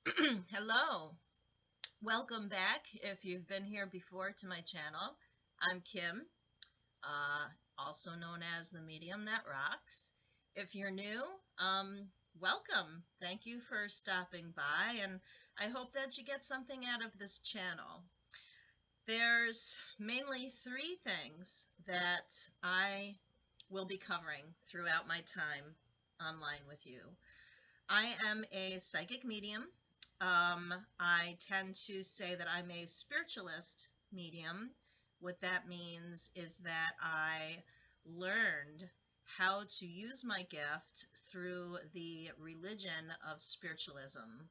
Hello, welcome back. If you've been here before to my channel, I'm Kim, uh, also known as the Medium That Rocks. If you're new, welcome. Thank you for stopping by, and I hope that you get something out of this channel. There's mainly three things that I will be covering throughout my time online with you. I am a psychic medium. I tend to say that I'm a spiritualist medium. What that means is that I learned how to use my gift through the religion of spiritualism.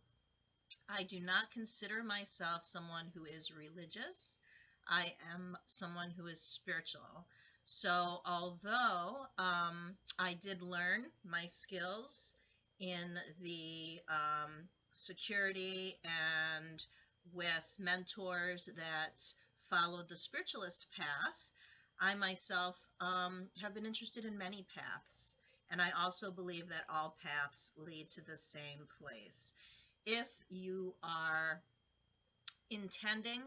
I do not consider myself someone who is religious. I am someone who is spiritual. So although I did learn my skills in the security and with mentors that followed the spiritualist path, I myself have been interested in many paths. And I also believe that all paths lead to the same place. If you are intending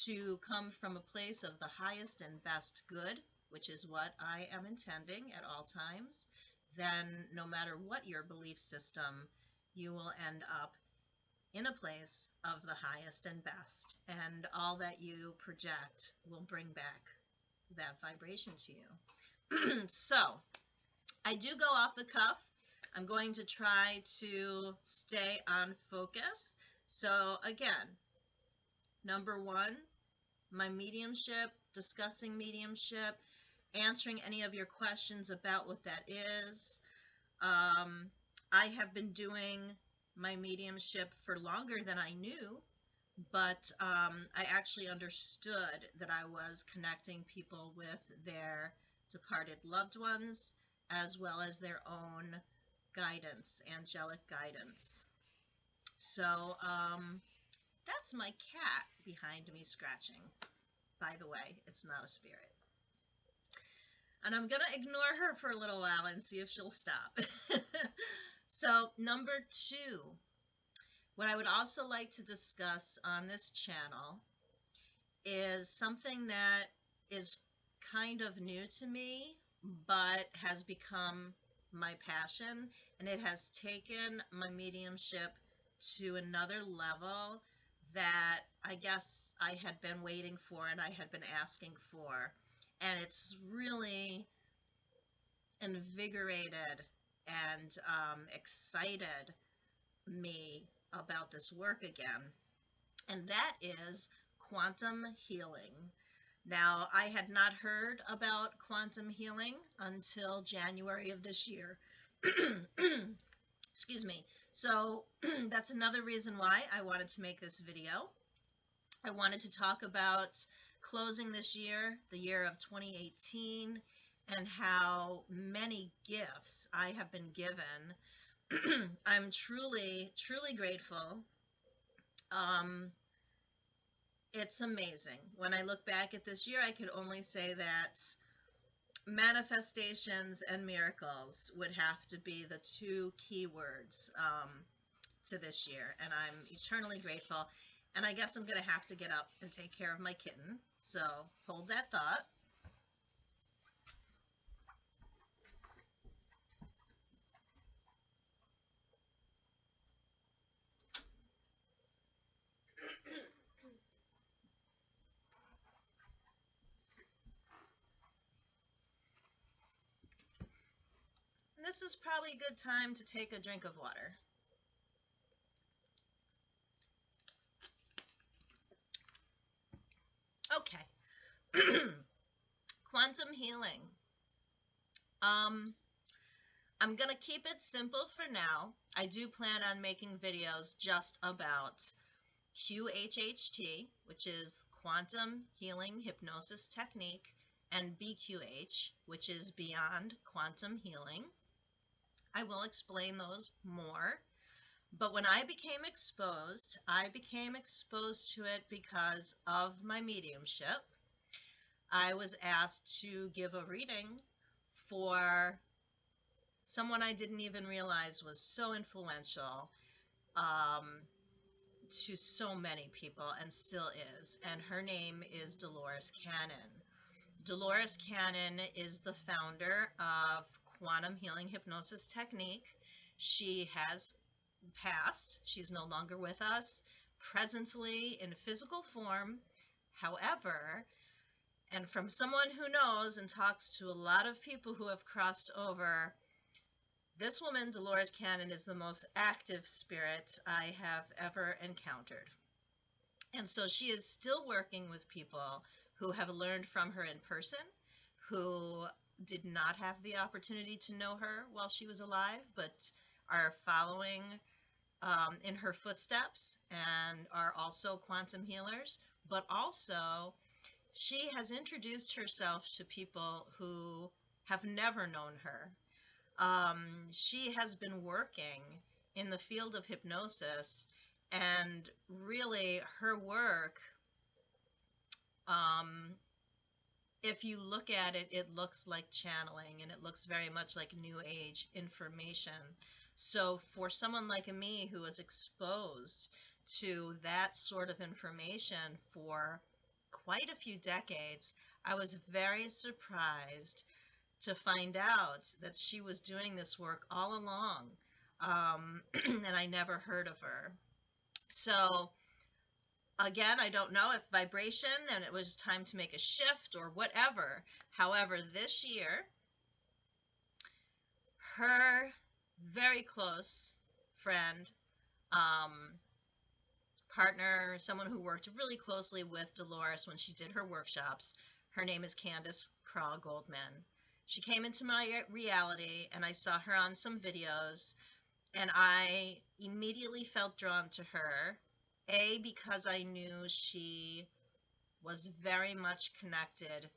to come from a place of the highest and best good, which is what I am intending at all times, then no matter what your belief system, you will end up in a place of the highest and best, and all that you project will bring back that vibration to you. So, I do go off the cuff. I'm going to try to stay on focus. So, again, number one, my mediumship, discussing mediumship, answering any of your questions about what that is. I have been doing my mediumship for longer than I knew, but I actually understood that I was connecting people with their departed loved ones as well as their own guidance, angelic guidance. So that's my cat behind me scratching. By the way, it's not a spirit. And I'm going to ignore her for a little while and see if she'll stop. So, number two, what I would also like to discuss on this channel is something that is kind of new to me, but has become my passion, and it has taken my mediumship to another level that I guess I had been waiting for and I had been asking for. And it's really invigorated and excited me about this work again, and that is quantum healing. Now, I had not heard about quantum healing until January of this year. Excuse me. So that's another reason why I wanted to make this video. I wanted to talk about closing this year, the year of 2018, and how many gifts I have been given. I'm truly, truly grateful. It's amazing. When I look back at this year, I could only say that manifestations and miracles would have to be the two key words to this year, and I'm eternally grateful. And I guess I'm going to have to get up and take care of my kitten, so hold that thought. This is probably a good time to take a drink of water. Okay. Quantum healing. I'm going to keep it simple for now. I do plan on making videos just about QHHT, which is Quantum Healing Hypnosis Technique, and BQH, which is Beyond Quantum Healing. I will explain those more. But when I became exposed to it because of my mediumship. I was asked to give a reading for someone I didn't even realize was so influential to so many people and still is, and her name is Dolores Cannon. Dolores Cannon is the founder of quantum healing hypnosis technique. She has passed. She's no longer with us presently in physical form. However, and from someone who knows and talks to a lot of people who have crossed over, this woman, Dolores Cannon, is the most active spirit I have ever encountered. And so she is still working with people who have learned from her in person, who did not have the opportunity to know her while she was alive, but are following in her footsteps and are also quantum healers. But also, she has introduced herself to people who have never known her. She has been working in the field of hypnosis, and really her work, if you look at it, it looks like channeling, and it looks very much like New Age information. So for someone like me who was exposed to that sort of information for quite a few decades, I was very surprised to find out that she was doing this work all along, and I never heard of her. So again, I don't know if vibration and it was time to make a shift or whatever. However, this year, her very close friend, partner, someone who worked really closely with Dolores when she did her workshops, her name is Craw-Goldman. She came into my reality, and I saw her on some videos, and I immediately felt drawn to her. A, because I knew she was very much connected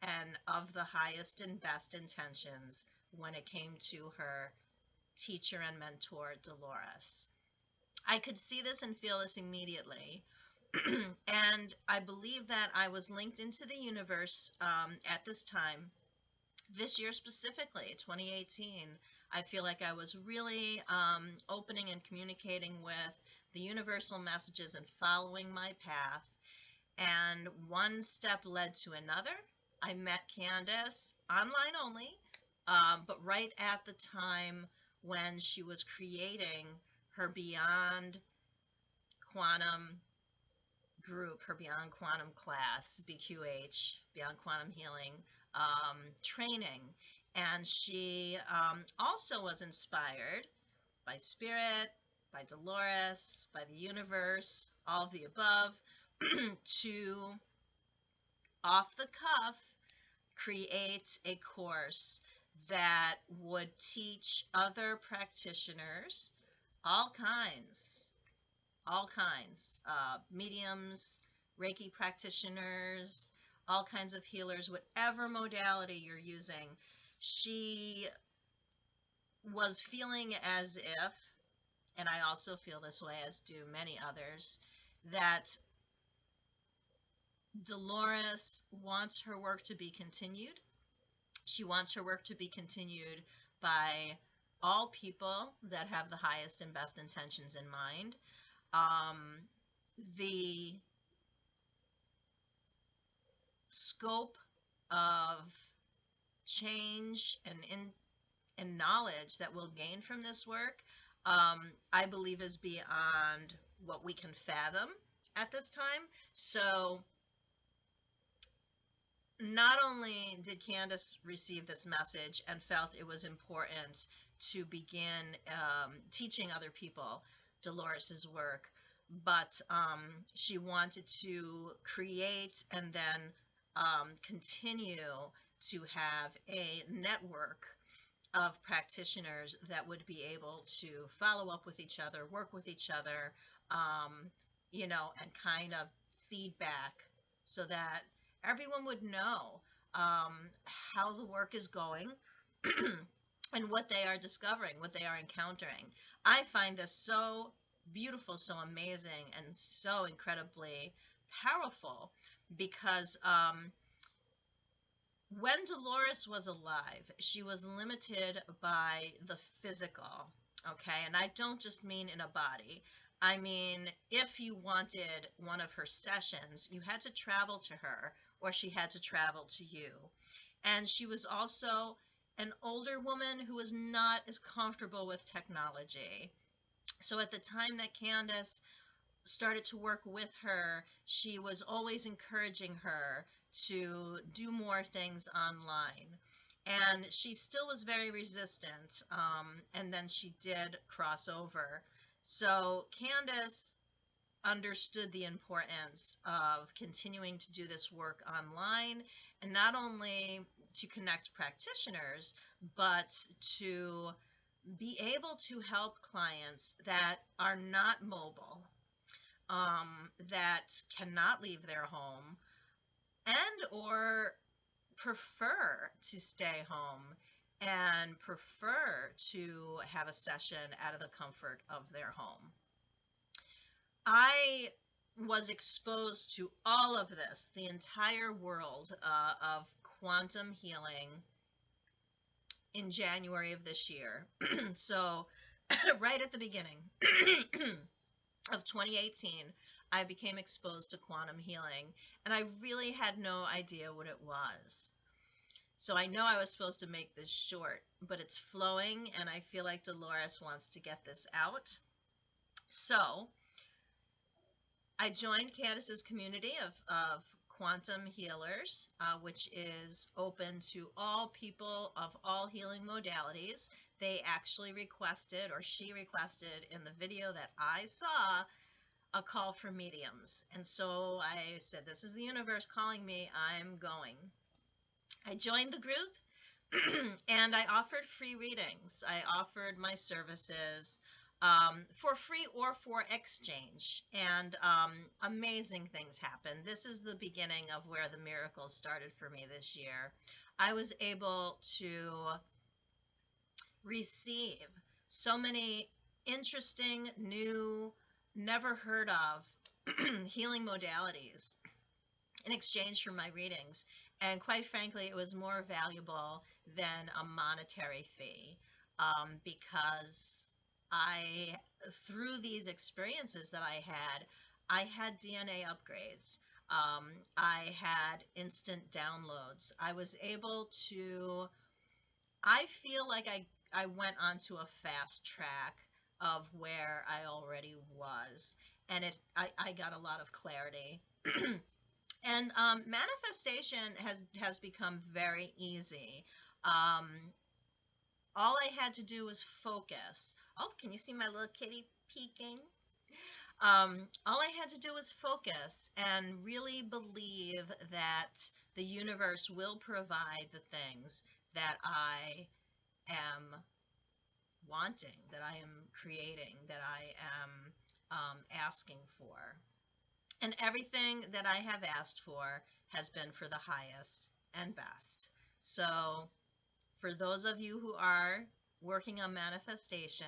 and of the highest and best intentions when it came to her teacher and mentor, Dolores. I could see this and feel this immediately. And I believe that I was linked into the universe at this time. This year specifically, 2018, I feel like I was really opening and communicating with the universal messages and following my path. And one step led to another. I met Candace online only, but right at the time when she was creating her Beyond Quantum group, her Beyond Quantum class, BQH, Beyond Quantum Healing training. And she also was inspired by Spirit, by Dolores, by the universe, all of the above, to, off the cuff, create a course that would teach other practitioners, all kinds, mediums, Reiki practitioners, all kinds of healers, whatever modality you're using. She was feeling as if, and I also feel this way, as do many others, that Dolores wants her work to be continued. She wants her work to be continued by all people that have the highest and best intentions in mind. The scope of change and knowledge that we'll gain from this work, I believe, is beyond what we can fathom at this time. So not only did Candace receive this message and felt it was important to begin teaching other people Dolores's work, but she wanted to create and then continue to have a network of practitioners that would be able to follow up with each other, work with each other, and kind of feedback so that everyone would know how the work is going and what they are discovering, what they are encountering. I find this so beautiful, so amazing, and so incredibly powerful because when Dolores was alive, she was limited by the physical, okay? And I don't just mean in a body. I mean, if you wanted one of her sessions, you had to travel to her or she had to travel to you. And she was also an older woman who was not as comfortable with technology. So at the time that Candace started to work with her, she was always encouraging her to do more things online. And she still was very resistant, and then she did cross over. So Candace understood the importance of continuing to do this work online, and not only to connect practitioners, but to be able to help clients that are not mobile, that cannot leave their home, and or prefer to stay home and prefer to have a session out of the comfort of their home. I was exposed to all of this, the entire world of quantum healing, in January of this year. So right at the beginning of 2018, I became exposed to quantum healing, and I really had no idea what it was. So I know I was supposed to make this short, but it's flowing, and I feel like Dolores wants to get this out. So I joined Candace's community of quantum healers, which is open to all people of all healing modalities. They actually requested, or she requested in the video that I saw, a call for mediums. And so I said, this is the universe calling me, I'm going. I joined the group and I offered free readings. I offered my services for free or for exchange. And amazing things happened. This is the beginning of where the miracles started for me this year. I was able to receive so many interesting, new, never heard of healing modalities in exchange for my readings. And quite frankly, it was more valuable than a monetary fee, because through these experiences that I had DNA upgrades. I had instant downloads. I was able to, I feel like I went onto a fast track of where I already was. And I got a lot of clarity. And manifestation has become very easy. All I had to do was focus. Oh, can you see my little kitty peeking? All I had to do was focus and really believe that the universe will provide the things that I am wanting, that I am creating, that I am asking for. And everything that I have asked for has been for the highest and best. So for those of you who are working on manifestation,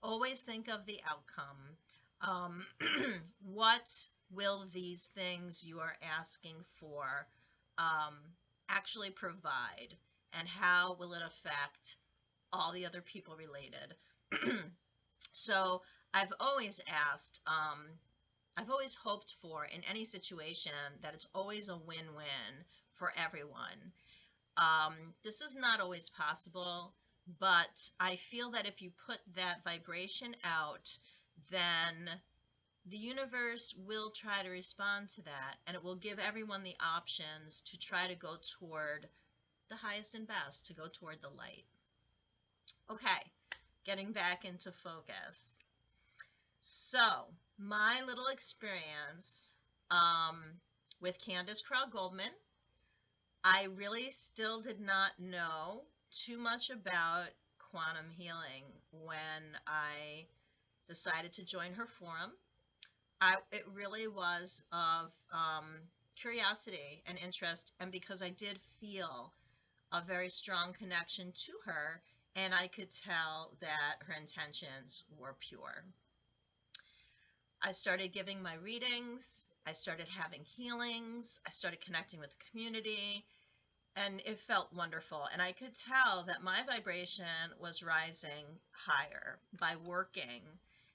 always think of the outcome. What will these things you are asking for actually provide? And how will it affect all the other people related? So I've always asked, I've always hoped for, in any situation, that it's always a win-win for everyone. This is not always possible, but I feel that if you put that vibration out, then the universe will try to respond to that, and it will give everyone the options to try to go toward the highest and best, to go toward the light. Okay, getting back into focus. So, my little experience with Candace Craw-Goldman, I really still did not know too much about quantum healing when I decided to join her forum. It really was of curiosity and interest, and because I did feel a very strong connection to her, and I could tell that her intentions were pure. I started giving my readings, I started having healings, I started connecting with the community, and it felt wonderful. And I could tell that my vibration was rising higher by working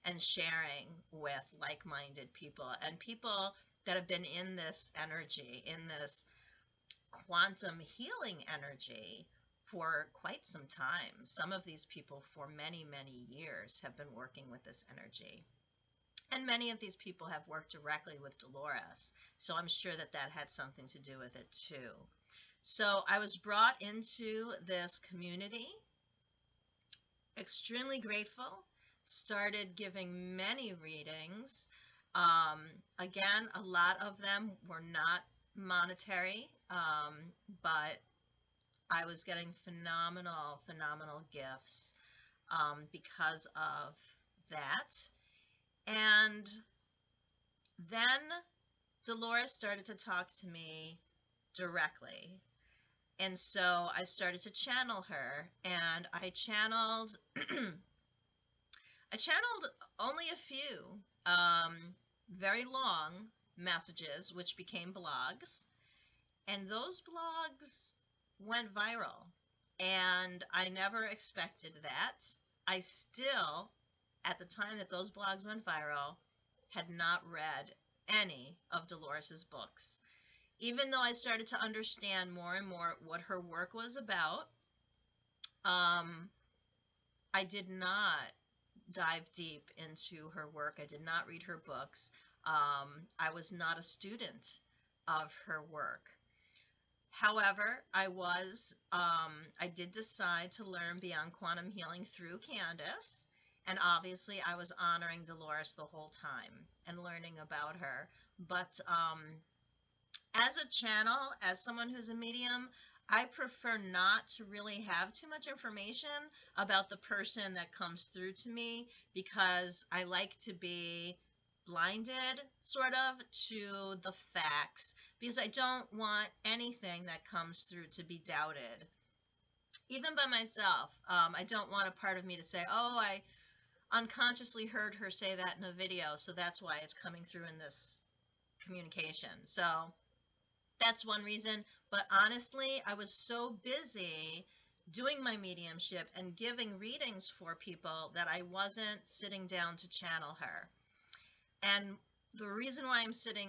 and sharing with like-minded people and people that have been in this energy, in this quantum healing energy for quite some time. Some of these people for many, many years have been working with this energy. And many of these people have worked directly with Dolores. So I'm sure that that had something to do with it too. So I was brought into this community, extremely grateful, started giving many readings. Again, a lot of them were not monetary, but I was getting phenomenal gifts because of that. And then Dolores started to talk to me directly. And so I started to channel her, and I channeled only a few very long messages, which became blogs. And those blogs went viral. And I never expected that. I still, at the time that those blogs went viral, had not read any of Dolores's books. Even though I started to understand more and more what her work was about, I did not dive deep into her work. I did not read her books. I was not a student of her work. However, I did decide to learn beyond quantum healing through Candace, and obviously I was honoring Dolores the whole time and learning about her. But as a channel, as someone who's a medium, I prefer not to really have too much information about the person that comes through to me, because I like to be blinded, sort of, to the facts, because I don't want anything that comes through to be doubted. Even by myself, I don't want a part of me to say, oh, I unconsciously heard her say that in a video, so that's why it's coming through in this communication. So that's one reason. But honestly, I was so busy doing my mediumship and giving readings for people that I wasn't sitting down to channel her. And the reason why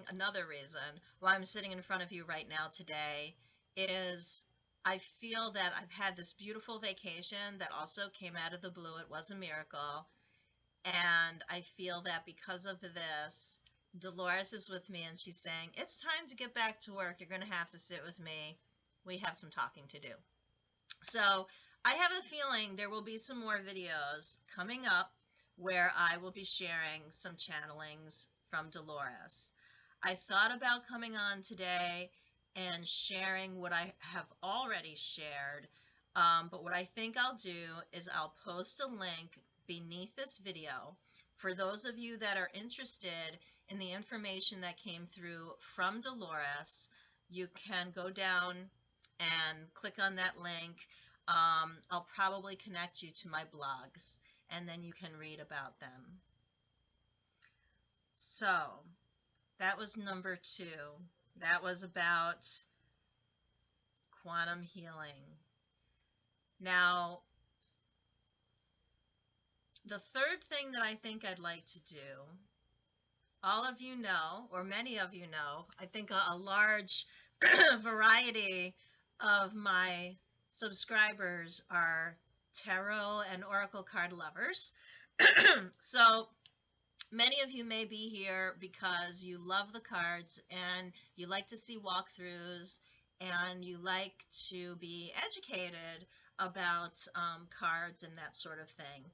another reason why I'm sitting in front of you right now today is I feel that I've had this beautiful vacation that also came out of the blue. It was a miracle. And I feel that because of this, Dolores is with me and she's saying, it's time to get back to work. You're going to have to sit with me. We have some talking to do. So I have a feeling there will be some more videos coming up where I will be sharing some channelings from Dolores. I thought about coming on today and sharing what I have already shared, but what I think I'll do is I'll post a link beneath this video for those of you that are interested in the information that came through from Dolores. You can go down and click on that link. I'll probably connect you to my blogs, and then you can read about them. So that was number 2. That was about quantum healing. Now, the third thing that I think I'd like to do, all of you know, or many of you know, I think a large variety of my subscribers are tarot and oracle card lovers. So many of you may be here because you love the cards and you like to see walkthroughs and you like to be educated about cards and that sort of thing.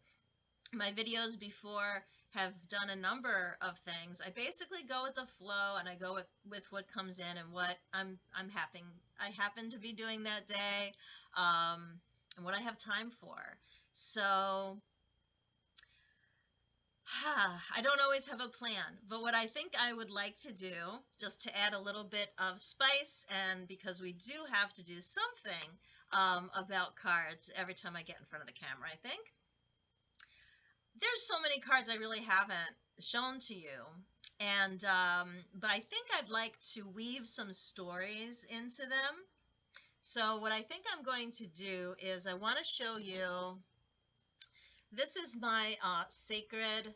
My videos before have done a number of things. I basically go with the flow and I go with what comes in and what I happen to be doing that day, and what I have time for. So I don't always have a plan, but what I think I would like to do, just to add a little bit of spice, and because we do have to do something about cards every time I get in front of the camera, I think. There's so many cards I really haven't shown to you, and but I think I'd like to weave some stories into them. So what I think I'm going to do is I want to show you, this is my sacred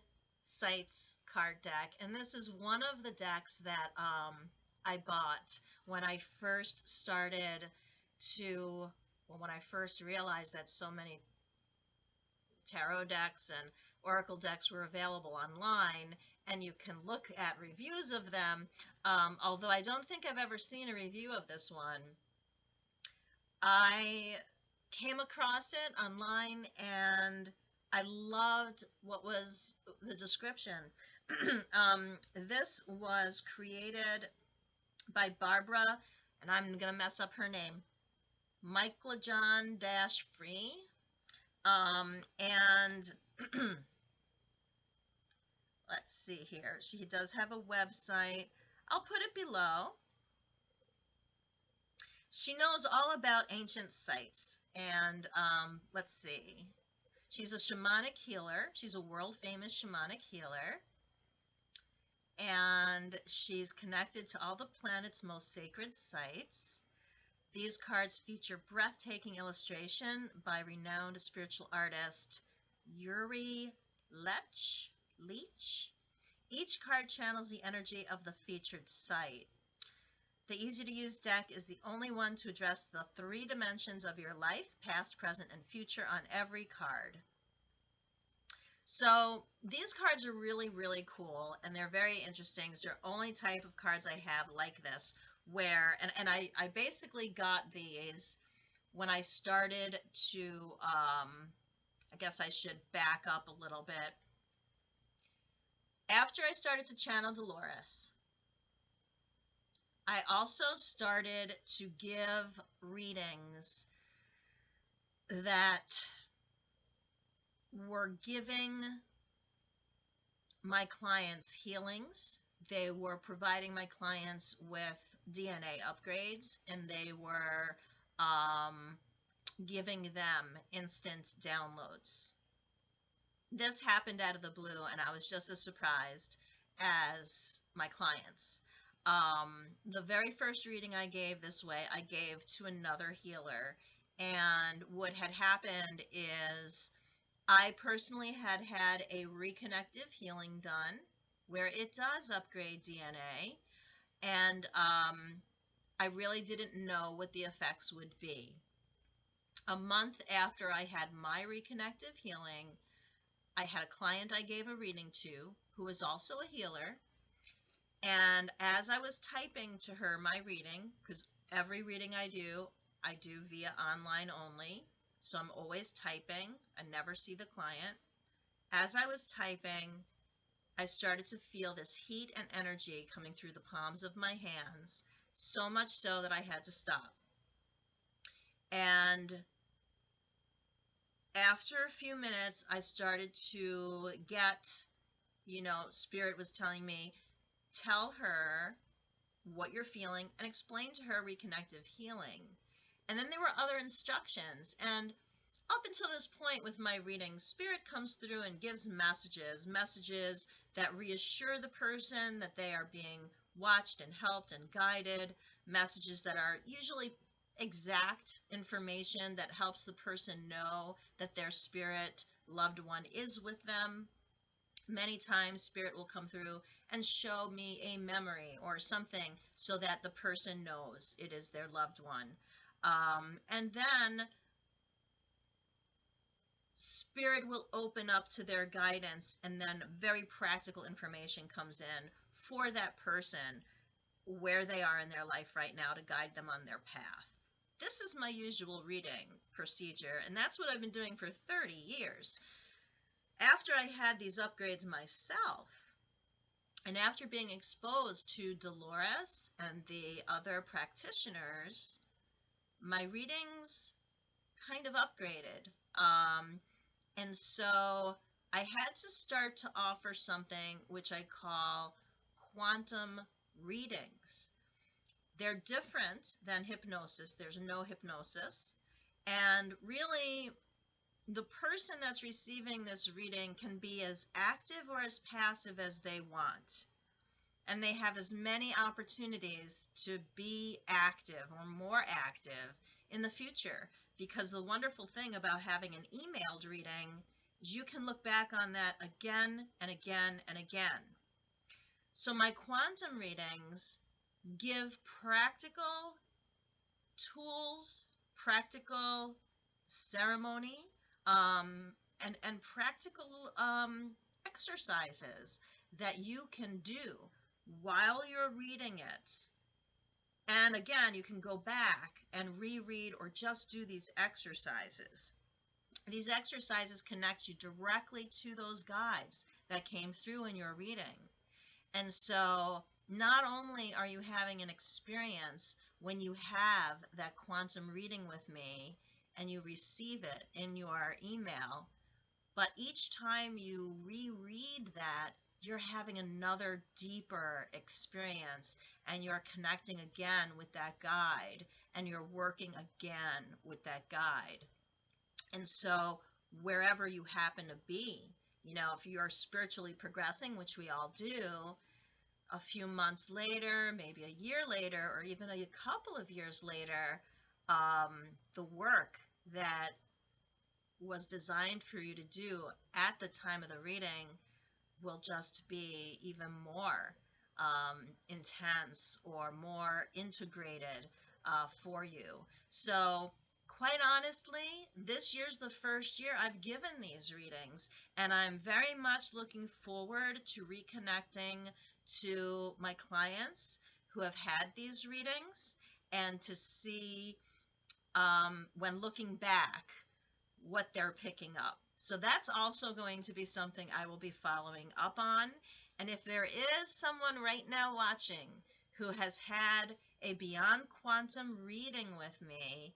Sights card deck, and this is one of the decks that I bought when I first started to, well, when I first realized that so many tarot decks and oracle decks were available online, and you can look at reviews of them. Although I don't think I've ever seen a review of this one, I came across it online and I loved what was the description. This was created by Barbara, and I'm going to mess up her name, Michaelajon-Free. And let's see here. She does have a website. I'll put it below. She knows all about ancient sites, and let's see. She's a shamanic healer. She's a world-famous shamanic healer, and she's connected to all the planet's most sacred sites. These cards feature breathtaking illustration by renowned spiritual artist Yuri Leach. Each card channels the energy of the featured site. The easy-to-use deck is the only one to address the 3 dimensions of your life, past, present, and future on every card. So these cards are really, really cool, and they're very interesting. It's the only type of cards I have like this, where, and I basically got these when I started to, I guess I should back up a little bit. After I started to channel Dolores, I also started to give readings that were giving my clients healings. They were providing my clients with DNA upgrades, and they were giving them instant downloads. This happened out of the blue, and I was just as surprised as my clients. The very first reading I gave this way, I gave to another healer, and what had happened is I personally had had a reconnective healing done where it does upgrade DNA, and I really didn't know what the effects would be. A month after I had my reconnective healing, I had a client I gave a reading to who was also a healer, and as I was typing to her my reading, because every reading I do via online only, so I'm always typing. I never see the client. As I was typing, I started to feel this heat and energy coming through the palms of my hands, so much so that I had to stop. And after a few minutes, I started to get, Spirit was telling me, tell her what you're feeling and explain to her reconnective healing. And then there were other instructions. And up until this point with my readings, Spirit comes through and gives messages that reassure the person that they are being watched and helped and guided, messages that are usually exact information that helps the person know that their spirit loved one is with them. Many times Spirit will come through and show me a memory or something so that the person knows it is their loved one. And then Spirit will open up to their guidance, and then very practical information comes in for that person where they are in their life right now to guide them on their path. This is my usual reading procedure, and that's what I've been doing for 30 years. After I had these upgrades myself, and after being exposed to Dolores and the other practitioners, my readings kind of upgraded. And so I had to start to offer something which I call quantum readings. They're different than hypnosis. There's no hypnosis. And really, the person that's receiving this reading can be as active or as passive as they want. And they have as many opportunities to be active or more active in the future. Because the wonderful thing about having an emailed reading you can look back on that again and again and again. So my quantum readings give practical tools, practical ceremony, um, and practical exercises that you can do while you're reading it. And again, you can go back and reread or just do these exercises. These exercises connect you directly to those guides that came through in your reading. And so not only are you having an experience when you have that quantum reading with me and you receive it in your email, but each time you reread that, you're having another deeper experience and you're connecting again with that guide and you're working again with that guide. And so wherever you happen to be, if you're spiritually progressing, which we all do, a few months later, maybe a year later, or even a couple of years later, the work that was designed for you to do at the time of the reading will just be even more intense or more integrated for you. So quite honestly, this year's the first year I've given these readings, and I'm very much looking forward to reconnecting to my clients who have had these readings and to see when looking back what they're picking up. So that's also going to be something I will be following up on. And if there is someone right now watching who has had a Beyond Quantum reading with me,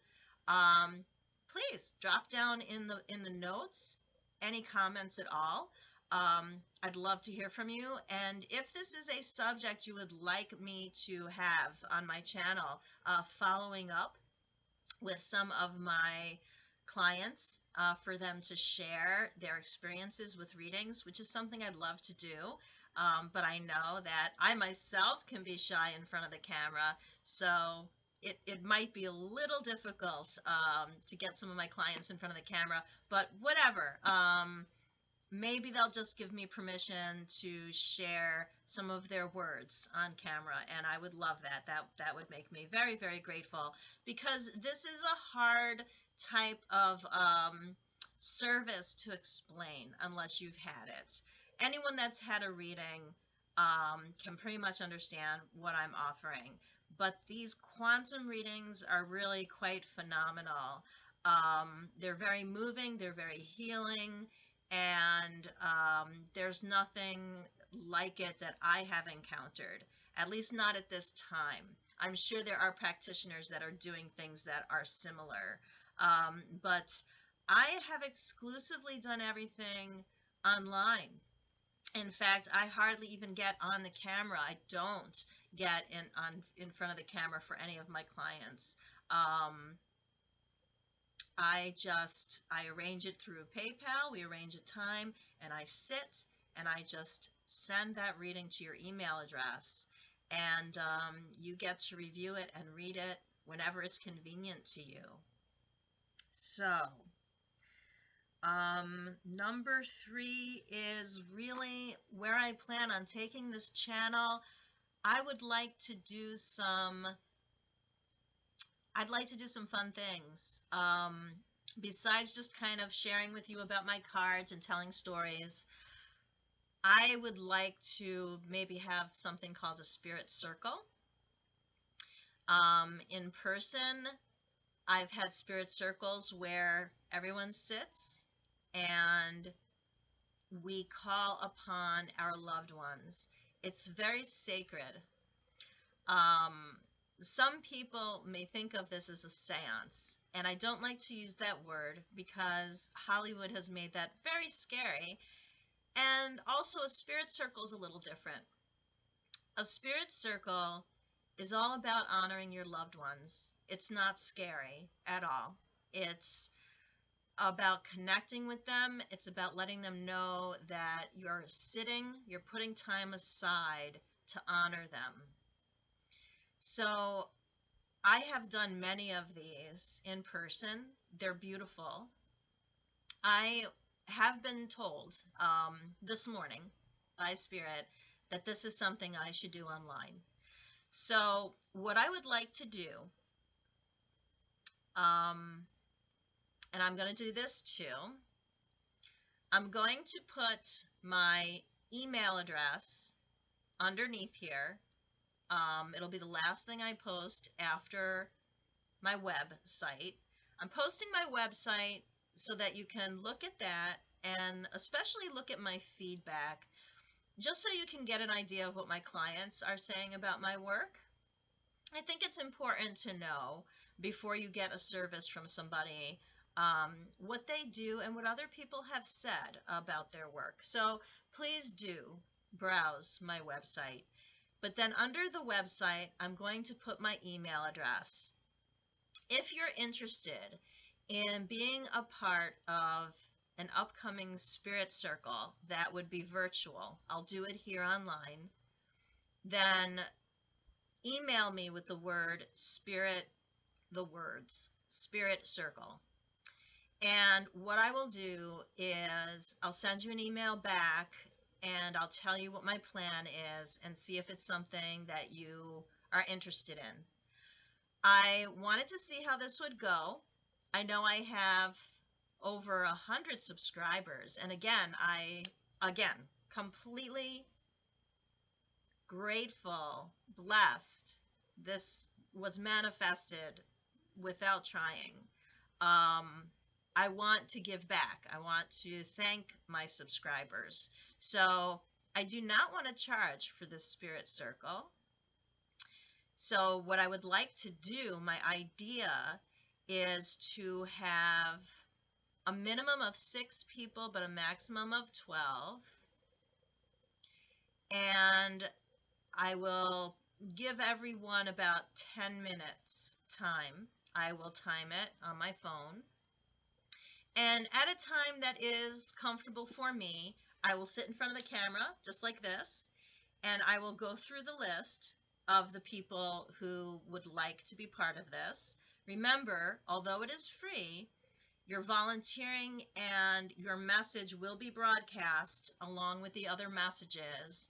please drop down in the notes any comments at all. I'd love to hear from you. And if this is a subject you would like me to have on my channel, following up with some of my clients for them to share their experiences with readings, which is something I'd love to do. But I know that I myself can be shy in front of the camera, so it might be a little difficult to get some of my clients in front of the camera, but whatever. Maybe they'll just give me permission to share some of their words on camera, and I would love that. That would make me very, very grateful, because this is a hard type of service to explain unless you've had it. Anyone that's had a reading can pretty much understand what I'm offering, but these quantum readings are really quite phenomenal. They're very moving, they're very healing, and there's nothing like it that I have encountered, at least not at this time. I'm sure there are practitioners that are doing things that are similar, but I have exclusively done everything online. In fact, I hardly even get on the camera. I don't get in front of the camera for any of my clients. I arrange it through PayPal, we arrange a time, and I sit and I just send that reading to your email address. And you get to review it and read it whenever it's convenient to you. So, number 3 is really where I plan on taking this channel. I'd like to do some fun things. Besides just kind of sharing with you about my cards and telling stories, I would like to maybe have something called a spirit circle. In person, I've had spirit circles where everyone sits and we call upon our loved ones. It's very sacred. Some people may think of this as a seance, and I don't like to use that word because Hollywood has made that very scary. And also, a spirit circle is a little different. A spirit circle is all about honoring your loved ones. It's not scary at all. It's about connecting with them. It's about letting them know that you're putting time aside to honor them. So I have done many of these in person. They're beautiful. I have been told this morning by Spirit that this is something I should do online. So, what I would like to do, um, and I'm going to do this too, I'm going to put my email address underneath here. It'll be the last thing I post after my website. I'm posting my website so that you can look at that and especially look at my feedback, just so you can get an idea of what my clients are saying about my work. I think it's important to know before you get a service from somebody what they do and what other people have said about their work. So please do browse my website. But then under the website, I'm going to put my email address. If you're interested in being a part of an upcoming spirit circle that would be virtual, I'll do it here online, then email me with the word spirit, the words spirit circle. And what I will do is I'll send you an email back and I'll tell you what my plan is and see if it's something that you are interested in. I wanted to see how this would go. I know I have over 100 subscribers, and again, completely grateful, blessed. This was manifested without trying. I want to give back. I want to thank my subscribers. So I do not want to charge for this spirit circle. So what I would like to do, my idea is to have a minimum of 6 people, but a maximum of 12. And I will give everyone about 10 minutes time. I will time it on my phone. And at a time that is comfortable for me, I will sit in front of the camera, just like this, and I will go through the list of the people who would like to be part of this. Remember, although it is free, your volunteering and your message will be broadcast along with the other messages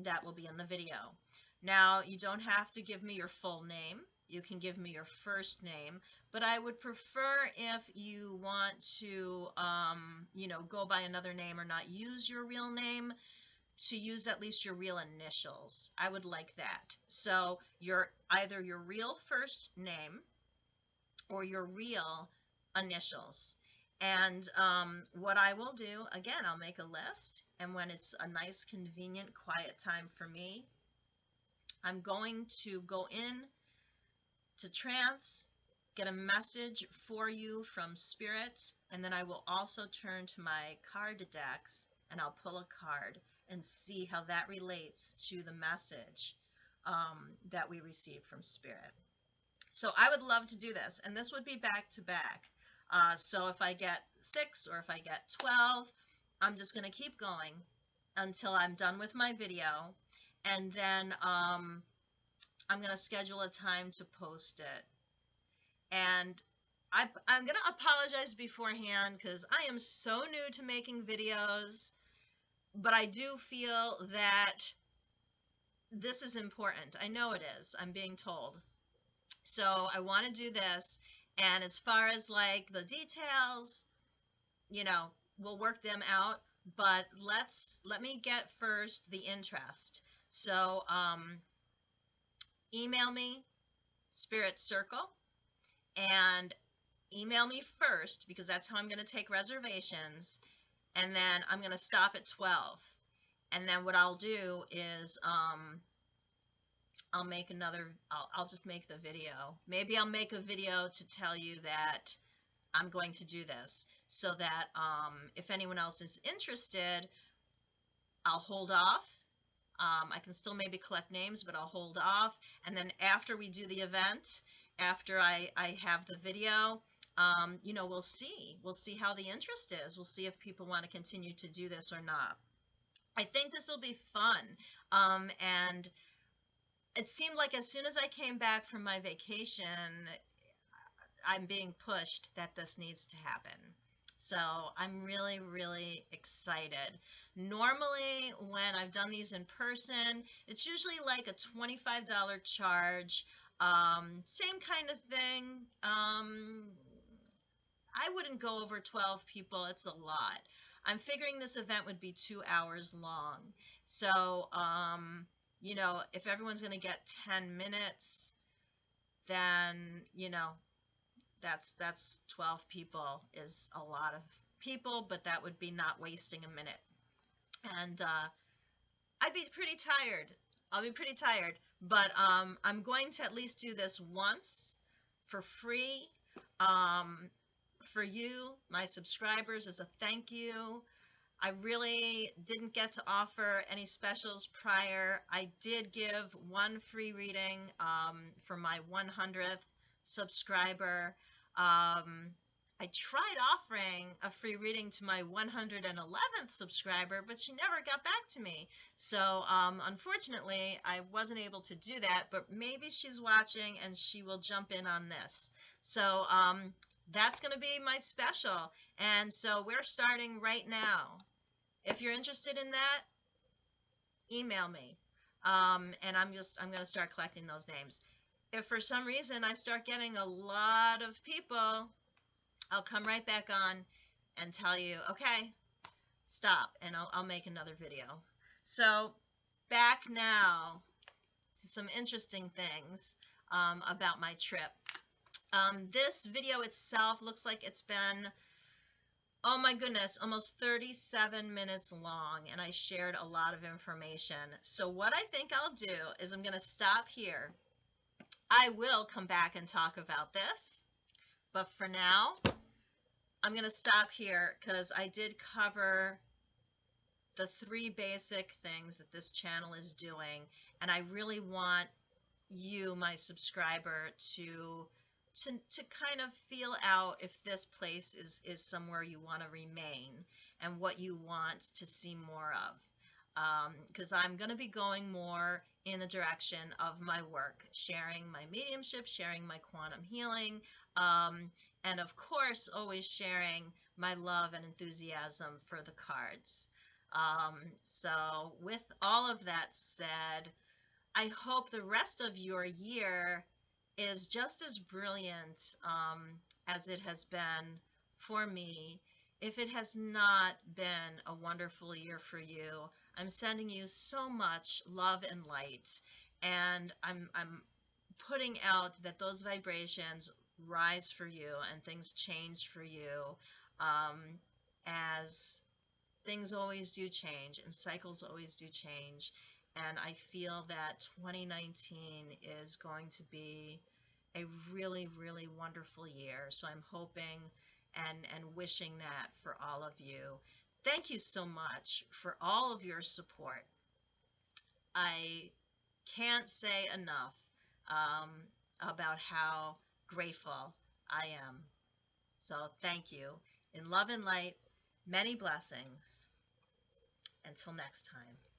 that will be in the video. Now, you don't have to give me your full name. You can give me your first name, but I would prefer if you want to, go by another name or not use your real name, to use at least your real initials. I would like that. So either your real first name or your real initials. And what I will do, again, I'll make a list, and when it's a nice, convenient, quiet time for me, I'm going to go in to trance, get a message for you from Spirit, and then I will also turn to my card decks and I'll pull a card and see how that relates to the message that we receive from Spirit. So I would love to do this, and this would be back to back. So if I get 6 or if I get 12, I'm just going to keep going until I'm done with my video, and then I'm going to schedule a time to post it. And I'm going to apologize beforehand because I am so new to making videos, but I do feel that this is important. I know it is. I'm being told. So I want to do this, and as far as like the details, we'll work them out, but let me get first the interest. So email me, Spirit Circle, and email me first because that's how I'm going to take reservations, and then I'm going to stop at 12. And then what I'll do is I'll just make the video. Maybe I'll make a video to tell you that I'm going to do this, so that if anyone else is interested, I'll hold off. I can still maybe collect names, but I'll hold off. And then after we do the event, after I have the video, we'll see how the interest is. We'll see if people want to continue to do this or not. I think this will be fun. And it seemed like as soon as I came back from my vacation, I'm being pushed that this needs to happen. So I'm really, really excited. Normally, when I've done these in person, it's usually like a $25 charge. Same kind of thing. I wouldn't go over 12 people. It's a lot. I'm figuring this event would be 2 hours long. So, if everyone's going to get 10 minutes, then, that's 12 people is a lot of people, but that would be not wasting a minute. And I'd be pretty tired. I'll be pretty tired, but I'm going to at least do this once for free for you, my subscribers, as a thank you. I really didn't get to offer any specials prior. I did give one free reading for my 100th subscriber. I tried offering a free reading to my 111th subscriber, but she never got back to me. So unfortunately, I wasn't able to do that, but maybe she's watching and she will jump in on this. So that's going to be my special. And so we're starting right now. If you're interested in that, email me. And I'm going to start collecting those names. If for some reason I start getting a lot of people, I'll come right back on and tell you, okay, stop, and I'll make another video. So back now to some interesting things about my trip. This video itself looks like it's been, oh my goodness, almost 37 minutes long, and I shared a lot of information. So what I think I'll do is I'm going to stop here. I will come back and talk about this, but for now, I'm going to stop here because I did cover the 3 basic things that this channel is doing, and I really want you, my subscriber, to kind of feel out if this place is somewhere you want to remain and what you want to see more of. Because I'm going to be going more in the direction of my work, sharing my mediumship, sharing my quantum healing, and of course always sharing my love and enthusiasm for the cards. So with all of that said, I hope the rest of your year is just as brilliant as it has been for me. If it has not been a wonderful year for you, I'm sending you so much love and light, and I'm putting out that those vibrations rise for you and things change for you, as things always do change and cycles always do change. And I feel that 2019 is going to be a really, really wonderful year. So I'm hoping and wishing that for all of you. Thank you so much for all of your support. I can't say enough about how grateful I am. So thank you. In love and light, many blessings. Until next time.